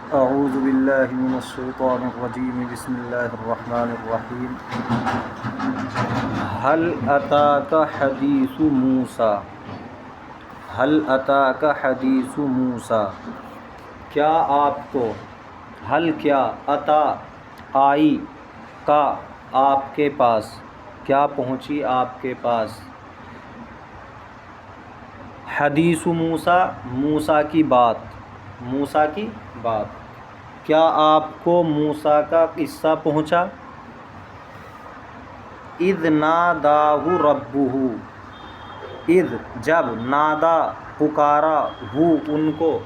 اعوذ باللہ من الشیطان الرجیم بسم اللہ الرحمن الرحیم هل اتاک حدیث موسیٰ هل اتاک حدیث موسیٰ کیا آپ کو حل کیا اتا آئی کا آپ کے پاس کیا پہنچی آپ کے پاس حدیث موسیٰ موسیٰ کی بات کیا آپ کو موسیٰ کا قصہ پہنچا اذ ناداہ ربہ اذ جب نادا پکارا ہو ان کو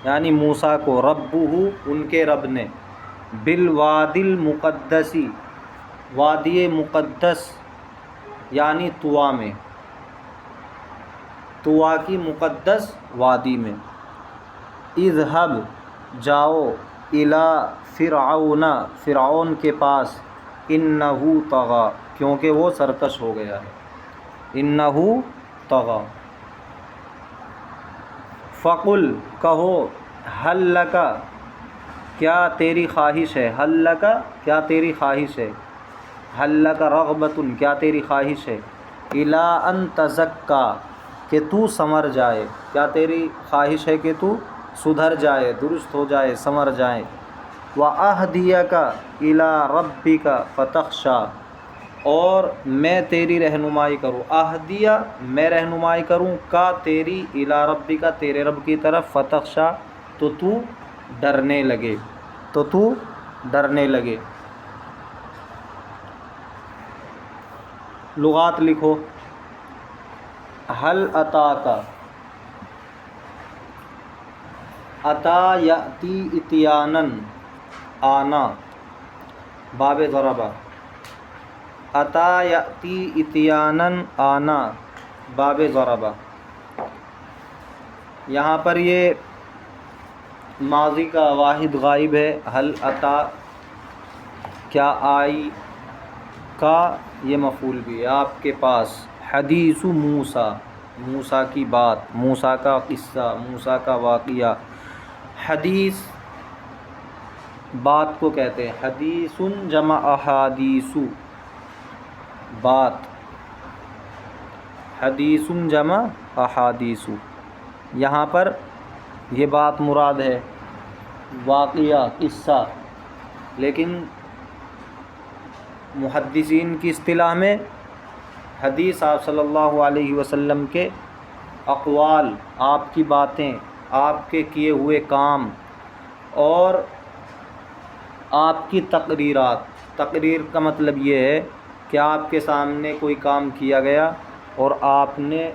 یعنی موسیٰ کو ربہ ان کے رب نے بالوادی المقدسی وادی مقدس یعنی طوا میں طوا کی مقدس وادی میں اذهب جاؤ الی فرعون کے پاس انہ طغی کیونکہ وہ سرکش ہو گیا ہے انہ طغی فقل کہو حل لک کیا تیری خواہش ہے حل لک کیا تیری خواہش ہے حل لک رغبۃ کیا تیری خواہش ہے الی ان تزکا کہ تو سنور جائے کیا تیری خواہش ہے کہ تو سدھر جائے درست ہو جائے سنور جائے وَأَهْدِيَكَ إِلَىٰ رَبِّكَ فَتَخْشَىٰ اور میں تیری رہنمائی کروں اہدیہ میں رہنمائی کروں کا تیری الی ربک تیرے رب کی طرف فتخشا تو ڈرنے لگے لغات لکھو حل اتاک اتا یاتی اتیانن آنا باب ضربہ اتا یاتی اتیانن آنا باب ضربہ یہاں پر یہ ماضی کا واحد غائب ہے حل اتا کیا آئی کا یہ مفعول بھی ہے آپ کے پاس حدیث موسیٰ موسیٰ کی بات موسیٰ کا قصہ موسیٰ کا واقعہ حدیث بات کو کہتے ہیں حدیث جمع احادیث بات حدیث جمع احادیث یہاں پر یہ بات مراد ہے واقعہ قصہ لیکن محدثین کی اصطلاح میں حدیث آپ صلی اللہ علیہ وسلم کے اقوال آپ کی باتیں آپ کے کیے ہوئے کام اور آپ کی تقریرات تقریر کا مطلب یہ ہے کہ آپ کے سامنے کوئی کام کیا گیا اور آپ نے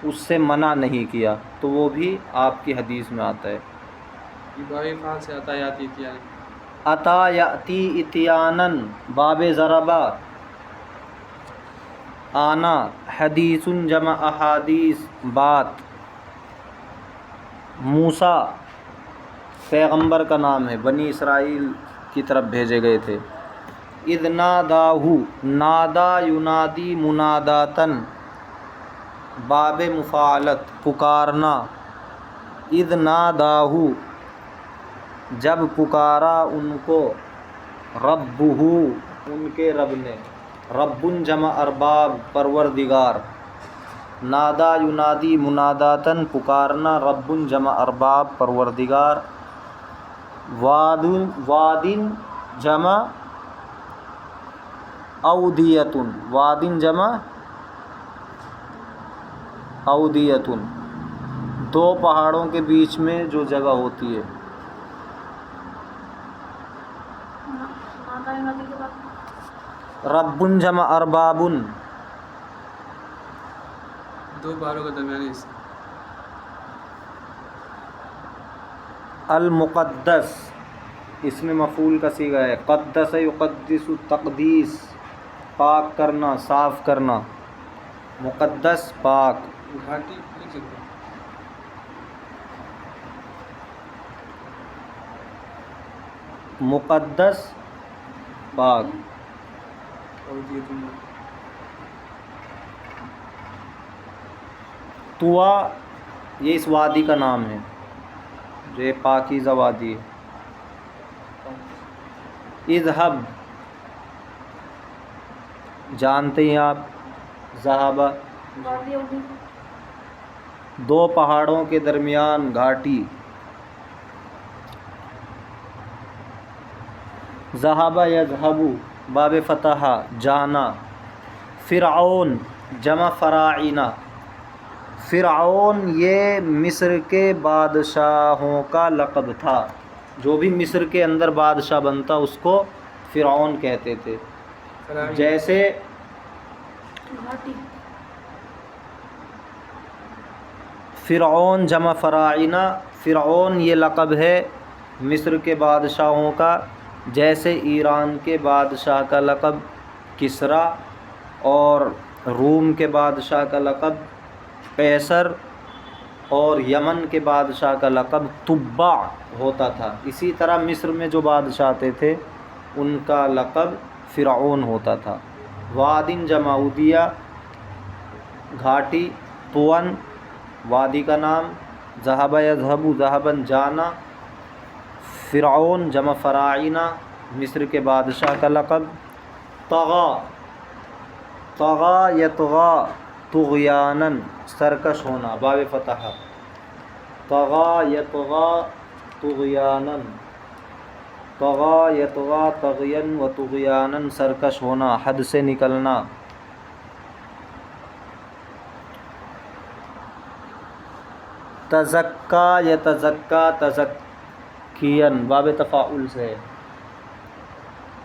اس سے منع نہیں کیا تو وہ بھی آپ کی حدیث میں آتا ہے سے اتا یاتی اتیانن باب ضربہ آنا حدیث جمع احادیث بات موسیٰ پیغمبر کا نام ہے بنی اسرائیل کی طرف بھیجے گئے تھے اذ ناداہ نادا ینادی مناداتن باب مفاعلت پکارنا اذ ناداہ جب پکارا ان کو ربہ ان کے رب نے رب جمع ارباب پروردگار نادا ینادی مناداتن پکارنا رب جمع ارباب پروردگار وادن جمع اودیتن وادن جمع اودیتن دو پہاڑوں کے بیچ میں جو جگہ ہوتی ہے رب جمع اربابن دو پہاڑوں کا درمیانی حصہ المقدس اس میں مفعول کا صیغہ ہے قدس یقدس تقدیس پاک کرنا صاف کرنا مقدس پاک گھاٹی لکھ سکتے مقدس پاک اور یہ تم طوا یہ اس وادی کا نام ہے جو یہ پاکیزہ وادی ہے اذهب جانتے ہیں آپ، ذہب دو پہاڑوں کے درمیان گھاٹی، ذہب یذہب باب فتح جانا، فرعون جمع فراعنہ، فرعون یہ مصر کے بادشاہوں کا لقب تھا، جو بھی مصر کے اندر بادشاہ بنتا اس کو فرعون کہتے تھے۔ جیسے فرعون جمع فراعنہ، فرعون یہ لقب ہے مصر کے بادشاہوں کا، جیسے ایران کے بادشاہ کا لقب کسریٰ اور روم کے بادشاہ کا لقب قیصر اور یمن کے بادشاہ کا لقب تبع ہوتا تھا، اسی طرح مصر میں جو بادشاہ آتے تھے ان کا لقب فرعون ہوتا تھا۔ وادٍ جمع ودیہ گھاٹی، طون وادی کا نام، ذہب یذہب ذہباً جانا، فرعون جمع فراعنہ مصر کے بادشاہ کا لقب، طغیٰ طغیٰ یطغیٰ طغیاناً سرکش ہونا باب فتح، طغیٰ یطغیٰ طغیاناً، طغیٰ یطغیٰ طغیاً و طغیاناً سرکش ہونا حد سے نکلنا، تزکیٰ یتزکیٰ تزکیاً باب تفاعل سے،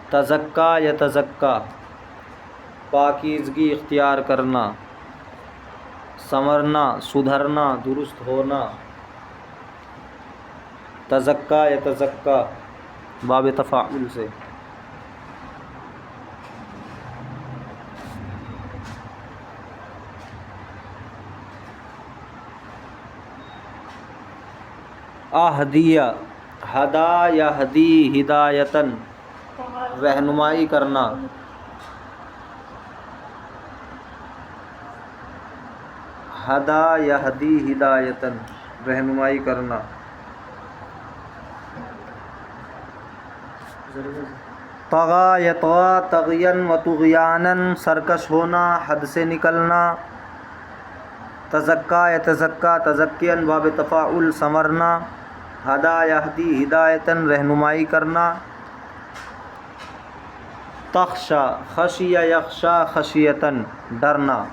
تزکیٰ یتزکیٰ پاکیزگی اختیار کرنا، سنورنا سدھرنا درست ہونا، تزکیٰ یتزکیٰ باب تفاعل سے۔ اہدیہ ہدا یہدی ہدایتاً رہنمائی کرنا، ہدا یہدی ہدایتاً رہنمائی کرنا، طغیٰ یطغیٰ طغیاً و طغیاناً سرکش ہونا حد سے نکلنا، تزکیٰ یتزکیٰ تزکیاً باب تفاعل سنورنا، ہدا یہدی ہدایتاً رہنمائی کرنا، تخشیٰ خشیہ یخشیٰ خشیتاً ڈرنا،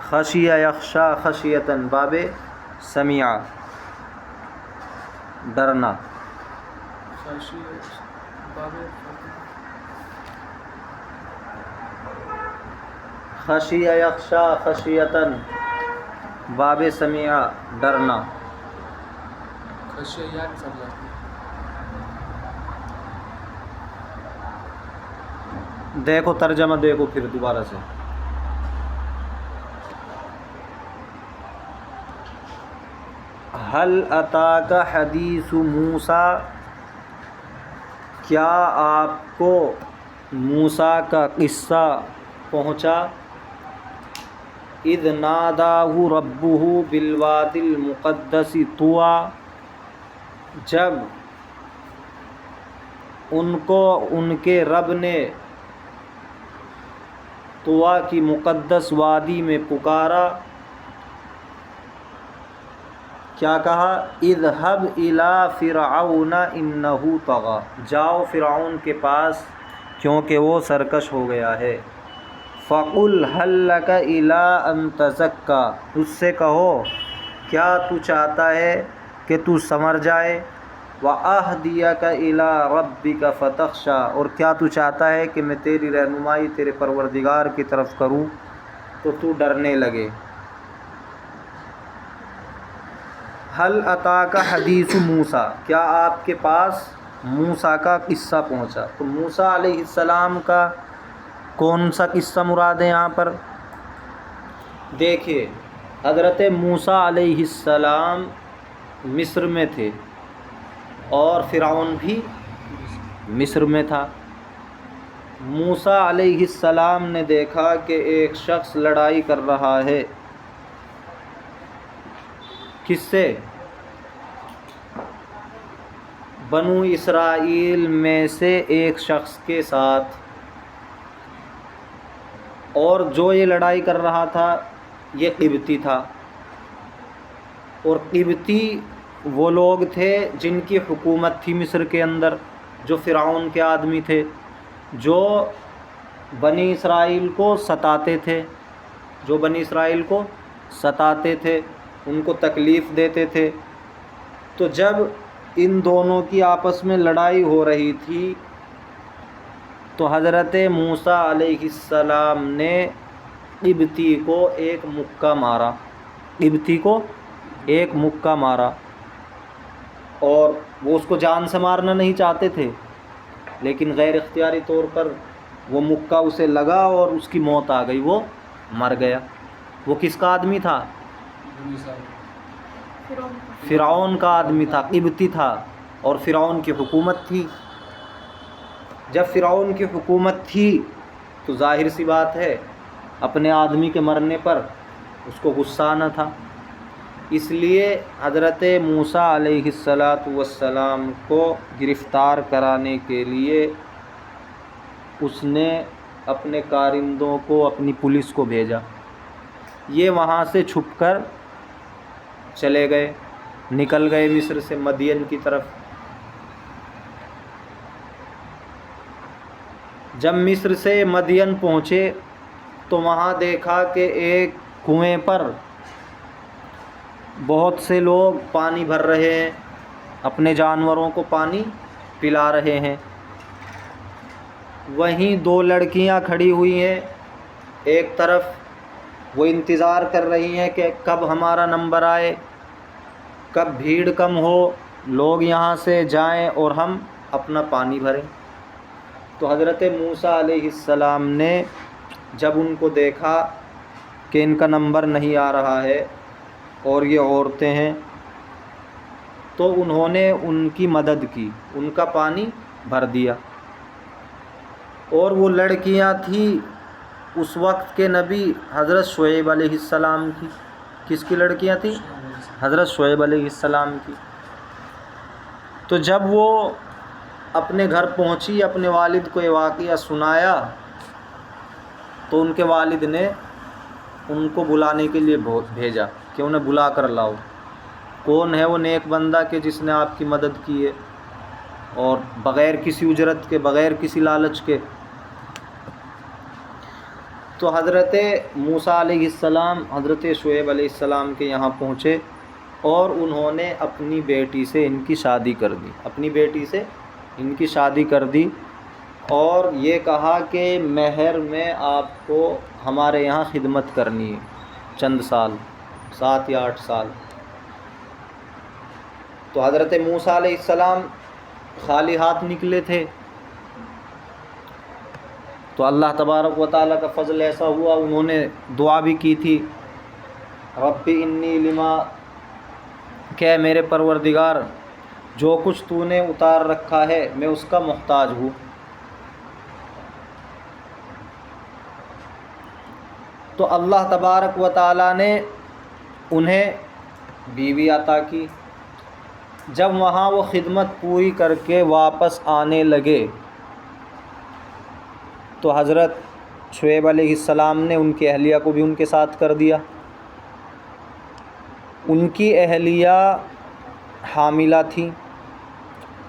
خشیہ یخشیٰ خشیتاً باب سمیع ڈرنا، خشیہ یخشیٰ خشیتاً باب سمیع ڈرنا، دیکھو ترجمہ دیکھو پھر دوبارہ سے، هل اتاک حدیث موسیٰ کیا آپ کو موسیٰ کا قصہ پہنچا، اذ ناداہ ربہ بالوادی المقدس طویٰ جب ان کو ان کے رب نے طویٰ کی مقدس وادی میں پکارا، کیا کہا، اذهب الى فرعون انہ طغیٰ جاؤ فرعون کے پاس کیونکہ وہ سرکش ہو گیا ہے، فقل هل لک الی ان تزکی اس سے کہو کیا تو چاہتا ہے کہ تو سنور جائے، واہدیک الی ربک فتخشی اور کیا تو چاہتا ہے کہ میں تیری رہنمائی تیرے پروردگار کی طرف کروں تو تو ڈرنے لگے۔ هل اتاک حدیث موسیٰ کیا آپ کے پاس موسیٰ کا قصہ پہنچا، تو موسیٰ علیہ السلام کا کون سا قصہ مراد ہے یہاں پر؟ دیکھیے حضرت موسیٰ علیہ السلام مصر میں تھے اور فرعون بھی مصر میں تھا۔ موسیٰ علیہ السلام نے دیکھا کہ ایک شخص لڑائی کر رہا ہے، کس سے؟ بنو اسرائیل میں سے ایک شخص کے ساتھ، اور جو یہ لڑائی کر رہا تھا یہ قبطی تھا، اور قبطی وہ لوگ تھے جن کی حکومت تھی مصر کے اندر، جو فرعون کے آدمی تھے، جو بنی اسرائیل کو ستاتے تھے، ان کو تکلیف دیتے تھے۔ تو جب ان دونوں کی آپس میں لڑائی ہو رہی تھی تو حضرت موسیٰ علیہ السلام نے قبطی کو ایک مکہ مارا، اور وہ اس کو جان سے مارنا نہیں چاہتے تھے، لیکن غیر اختیاری طور پر وہ مکہ اسے لگا اور اس کی موت آ گئی، وہ مر گیا۔ وہ کس کا آدمی تھا؟ فرعون کا آدمی تھا، قبطی تھا، اور فرعون کی حکومت تھی۔ جب فرعون کی حکومت تھی تو ظاہر سی بات ہے اپنے آدمی کے مرنے پر اس کو غصہ آنا تھا، اس لیے حضرت موسیٰ علیہ السلام کو گرفتار کرانے کے لیے اس نے اپنے کارندوں کو، اپنی پولیس کو بھیجا۔ یہ وہاں سے چھپ کر چلے گئے، نکل گئے مصر سے مدین کی طرف۔ جب مصر سے مدین پہنچے تو وہاں دیکھا کہ ایک کنویں پر بہت سے لوگ پانی بھر رہے ہیں، اپنے جانوروں کو پانی پلا رہے ہیں۔ وہیں دو لڑکیاں کھڑی ہوئی ہیں، ایک طرف وہ انتظار کر رہی ہیں کہ کب ہمارا نمبر آئے، کب بھیڑ کم ہو، لوگ یہاں سے جائیں اور ہم اپنا پانی بھریں۔ تو حضرت موسیٰ علیہ السلام نے جب ان کو دیکھا کہ ان کا نمبر نہیں آ رہا ہے اور یہ عورتیں ہیں، تو انہوں نے ان کی مدد کی، ان کا پانی بھر دیا۔ اور وہ لڑکیاں تھیں اس وقت کے نبی حضرت شعیب علیہ السلام کی۔ کس کی لڑکیاں تھیں؟ حضرت شعیب علیہ السلام کی۔ تو جب وہ اپنے گھر پہنچی، اپنے والد کو یہ واقعہ سنایا، تو ان کے والد نے ان کو بلانے کے لیے بھیجا کہ انہیں بلا کر لاؤ۔ کون ہے وہ نیک بندہ کہ جس نے آپ کی مدد کی ہے، اور بغیر کسی اجرت کے، بغیر کسی لالچ کے۔ تو حضرت موسیٰ علیہ السلام حضرت شعیب علیہ السلام کے یہاں پہنچے، اور انہوں نے اپنی بیٹی سے ان کی شادی کر دی، اور یہ کہا کہ مہر میں آپ کو ہمارے یہاں خدمت کرنی ہے چند سال، 7 یا 8 سال۔ تو حضرت موسیٰ علیہ السلام خالی ہاتھ نکلے تھے، تو اللہ تبارک و تعالیٰ کا فضل ایسا ہوا، انہوں نے دعا بھی کی تھی، رب انی لما، کہ میرے پروردگار جو کچھ تو نے اتار رکھا ہے میں اس کا محتاج ہوں۔ تو اللہ تبارک و تعالیٰ نے انہیں بیوی عطا کی۔ جب وہاں وہ خدمت پوری کر کے واپس آنے لگے تو حضرت شعیب علیہ السلام نے ان کی اہلیہ کو بھی ان کے ساتھ کر دیا۔ ان کی اہلیہ حاملہ تھی،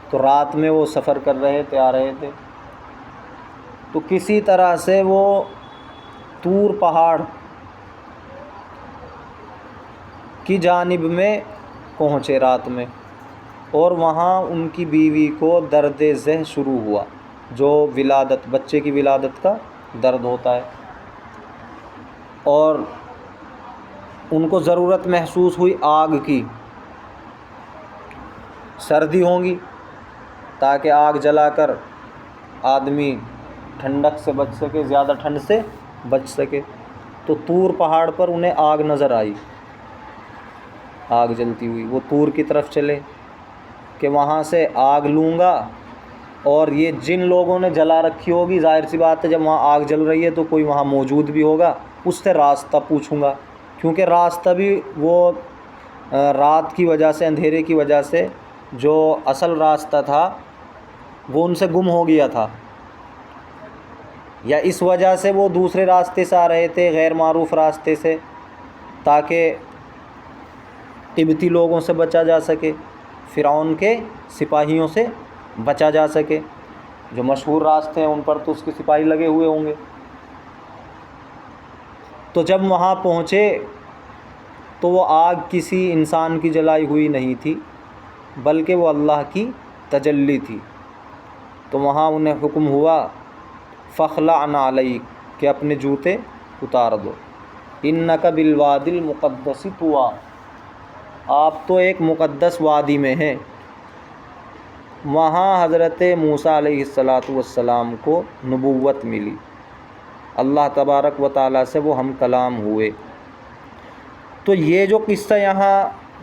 تو رات میں وہ سفر کر رہے تھے، آ رہے تھے، تو کسی طرح سے وہ طور پہاڑ کی جانب میں پہنچے رات میں، اور وہاں ان کی بیوی کو درد ذہ شروع ہوا، جو بچے کی ولادت کا درد ہوتا ہے، اور ان کو ضرورت محسوس ہوئی آگ کی، سردی ہوں گی تاکہ آگ جلا کر آدمی ٹھنڈک سے بچ سکے، زیادہ ٹھنڈ سے بچ سکے۔ تو طور پہاڑ پر انہیں آگ نظر آئی، آگ جلتی ہوئی۔ وہ طور کی طرف چلے کہ وہاں سے آگ لوں گا، اور یہ جن لوگوں نے جلا رکھی ہوگی، ظاہر سی بات ہے جب وہاں آگ جل رہی ہے تو کوئی وہاں موجود بھی ہوگا، اس سے راستہ پوچھوں گا، کیونکہ راستہ بھی وہ رات کی وجہ سے، اندھیرے کی وجہ سے جو اصل راستہ تھا وہ ان سے گم ہو گیا تھا، یا اس وجہ سے وہ دوسرے راستے سے آ رہے تھے، غیر معروف راستے سے، تاکہ قبطی لوگوں سے بچا جا سکے، فرعون کے سپاہیوں سے بچا جا سکے۔ جو مشہور راستے ہیں ان پر تو اس کے سپاہی لگے ہوئے ہوں گے۔ تو جب وہاں پہنچے تو وہ آگ کسی انسان کی جلائی ہوئی نہیں تھی، بلکہ وہ اللہ کی تجلی تھی۔ تو وہاں انہیں حکم ہوا فخلع نعلیک، کہ اپنے جوتے اتار دو، انک بالوادی المقدس طویٰ، آپ تو ایک مقدس وادی میں ہیں۔ وہاں حضرت موسیٰ علیہ السلام کو نبوت ملی، اللہ تبارک و تعالیٰ سے وہ ہم کلام ہوئے۔ تو یہ جو قصہ یہاں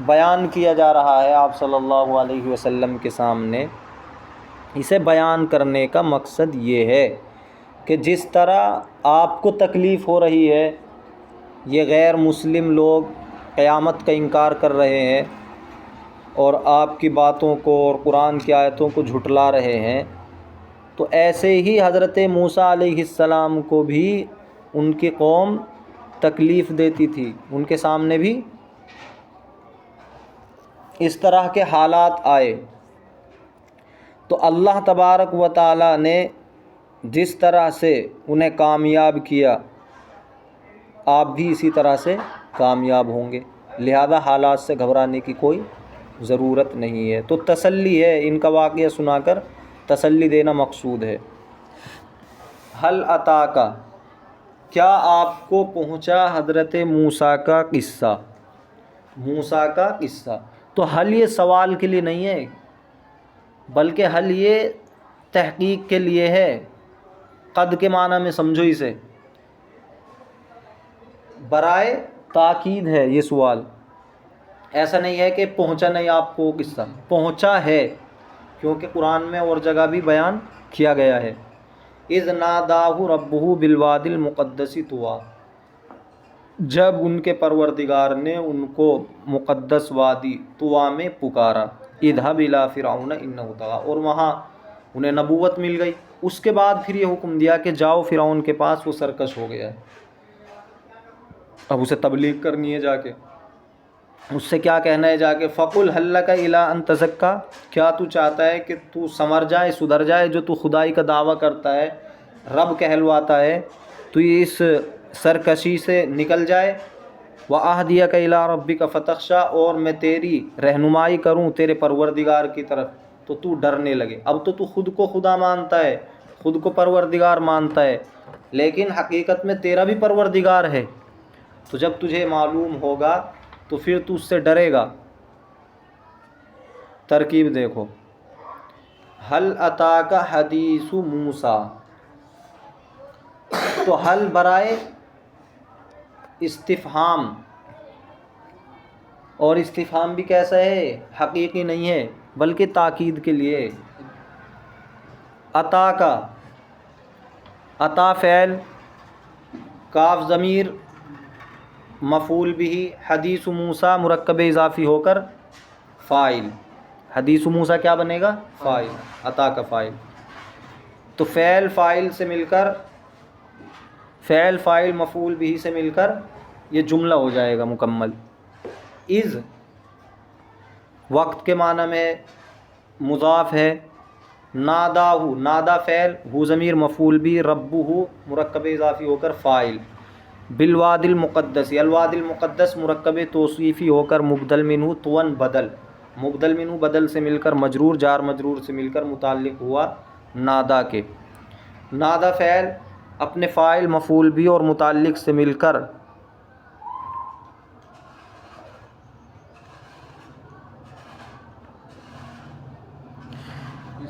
بیان کیا جا رہا ہے آپ صلی اللہ علیہ وسلم کے سامنے، اسے بیان کرنے کا مقصد یہ ہے کہ جس طرح آپ کو تکلیف ہو رہی ہے، یہ غیر مسلم لوگ قیامت کا انکار کر رہے ہیں اور آپ کی باتوں کو اور قرآن کی آیتوں کو جھٹلا رہے ہیں، تو ایسے ہی حضرت موسیٰ علیہ السلام کو بھی ان کی قوم تکلیف دیتی تھی، ان کے سامنے بھی اس طرح کے حالات آئے۔ تو اللہ تبارک و تعالیٰ نے جس طرح سے انہیں کامیاب کیا، آپ بھی اسی طرح سے کامیاب ہوں گے، لہذا حالات سے گھبرانے کی کوئی ضرورت نہیں ہے۔ تو تسلی ہے، ان کا واقعہ سنا کر تسلی دینا مقصود ہے۔ حل اتاک، کیا آپ کو پہنچا حضرت موسیٰ کا قصہ؟ موسیٰ کا قصہ، تو حل یہ سوال کے لیے نہیں ہے، بلکہ حل یہ تحقیق کے لیے ہے۔ قد کے معنی میں سمجھو اسے، برائے تاکید ہے یہ سوال، ایسا نہیں ہے کہ پہنچا نہیں آپ کو قصہ، پہنچا ہے، کیونکہ قرآن میں اور جگہ بھی بیان کیا گیا ہے۔ اذ ناداہ ربہ بالوادی المقدس طویٰ، جب ان کے پروردگار نے ان کو مقدس وادی طویٰ میں پکارا، اذهب الی فرعون انہ طغیٰ، اور وہاں انہیں نبوت مل گئی۔ اس کے بعد پھر یہ حکم دیا کہ جاؤ فرعون کے پاس، وہ سرکش ہو گیا ہے، اب اسے تبلیغ کرنی ہے، جا کے اس سے کیا کہنا ہے، جا کے فقل هل لک الی ان تزکی، کیا تو چاہتا ہے کہ تو سنور جائے، سدھر جائے، جو تو خدائی کا دعویٰ کرتا ہے، رب کہلواتا ہے، تو یہ اس سرکشی سے نکل جائے۔ وَأَهْدِيَكَ إِلَىٰ رَبِّكَ فَتَخْشَىٰ، اور میں تیری رہنمائی کروں تیرے پروردگار کی طرف، تو ڈرنے لگے۔ اب تو خود کو خدا مانتا ہے، خود کو پروردگار مانتا ہے، لیکن حقیقت میں تیرا بھی پروردگار ہے، تو جب تجھے معلوم ہوگا تو پھر تو اس سے ڈرے گا۔ ترکیب دیکھو، حل اتاک حدیث موسیٰ، تو حل برائے استفہام، اور استفہام بھی کیسا ہے، حقیقی نہیں ہے بلکہ تاکید کے لیے۔ عطا کا، عطا فعل، کاف ضمیر مفعول بھی، حدیث موسیٰ مرکب اضافی ہو کر فاعل، حدیث موسیٰ کیا بنے گا، فاعل، عطا کا فاعل۔ تو فعل فاعل سے مل کر، فعل فاعل مفعول بھی سے مل کر یہ جملہ ہو جائے گا مکمل۔ اذ وقت کے معنی میں مضاف ہے، ناداہ، نادا فعل، ہو ضمیر مفعول بھی، ربہ مرکب اضافی ہو کر فاعل، بالوادی المقدس، الوادی المقدس مرکب توصیفی ہو کر مبدل منہ، طوًا بدل، مبدل منہ بدل سے مل کر مجرور، جار مجرور سے مل کر متعلق ہوا نادا کے۔ نادا فعل اپنے فاعل مفعول بھی اور متعلق سے مل کر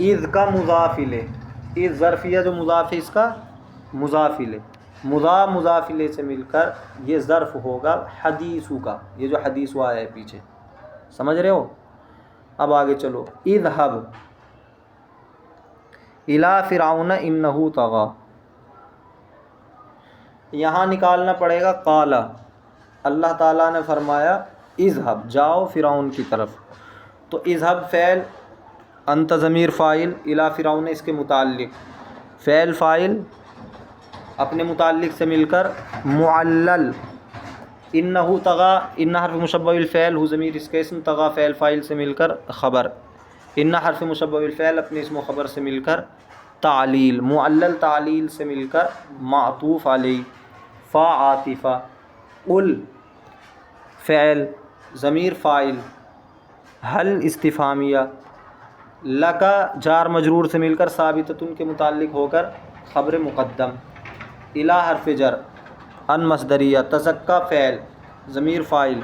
اذ کا مضاف الیہ، اذ ظرفیہ جو مضاف ہے اس کا مضاف الیہ، مضاف الیہ سے مل کر یہ ظرف ہوگا حدیثو کا، یہ جو حدیث آیا ہے پیچھے، سمجھ رہے ہو؟ اب آگے چلو، اذهب الی فرعون انہ طغیٰ، یہاں نکالنا پڑے گا قال، اللہ تعالیٰ نے فرمایا اذهب، جاؤ فرعون کی طرف، تو اذهب فعل، انت ضمیر فاعل، الی فرعون اس کے متعلق، فعل فاعل اپنے متعلق سے مل کر معلل، انہو طغا، ان حرف مشبہ بالفعل، ہو ضمیر اس کے اسم، طغا فعل فاعل سے مل کر خبر، ان حرف مشبہ بالفعل اپنے اسم و خبر سے مل کر تعلیل، معلل تعلیل سے مل کر معطوف علیہ، فا عاطفہ، قل فعل ضمیر فاعل، حل استفہامیہ، لکا جار مجرور سے مل کر ثابتۃ کے متعلق ہو کر خبر مقدم، الی حرف جر، ان مصدریہ، تزکا فعل ضمیر فاعل،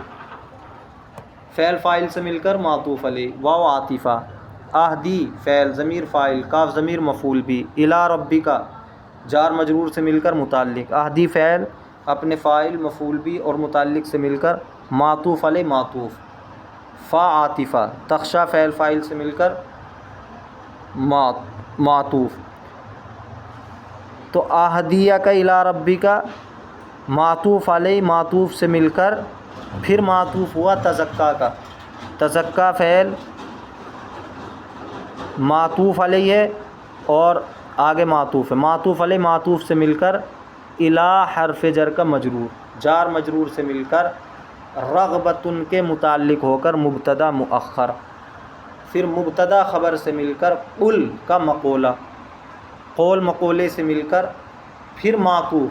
فعل فاعل سے مل کر معطوف علیہ، واو عاطفہ، اہدی فعل ضمیر فاعل، کاف ضمیر مفعول بھی، الی ربک جار مجرور سے مل کر متعلق، اہدی فعل اپنے فاعل مفعول بھی اور متعلق سے مل کر معطوف علیہ معطوف، فا عاطفہ، تخشا فعل فاعل سے مل کر معطوف، تو اہدیہ کا الی ربک معطوف علیہ معطوف سے مل کر پھر معطوف ہوا تزکا کا، تزکا فعل معطوف علیہ ہے اور آگے معطوف ہے، معطوف علیہ معطوف سے مل کر الی حرف جر کا مجرور، جار مجرور سے مل کر رغبتن کے متعلق ہو کر مبتدا مؤخر، پھر مبتدا خبر سے مل کر قل کا مقولہ، قول مقولے سے مل کر پھر معطوف،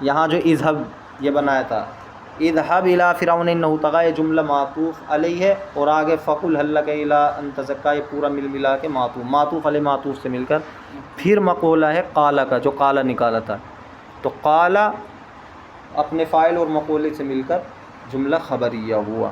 یہاں جو اذهب یہ بنایا تھا اذهب الی فرعون انه طغى، یہ جملہ معطوف علیہ ہے اور آگے فقل هل لك الی ان تزکا یہ پورا مل ملا کے معطوف، معطوف علیہ معطوف سے مل کر پھر مقولہ ہے قال کا جو قال نکالا تھا، تو قال اپنے فاعل اور مقولے سے مل کر جملہ خبریہ ہوا۔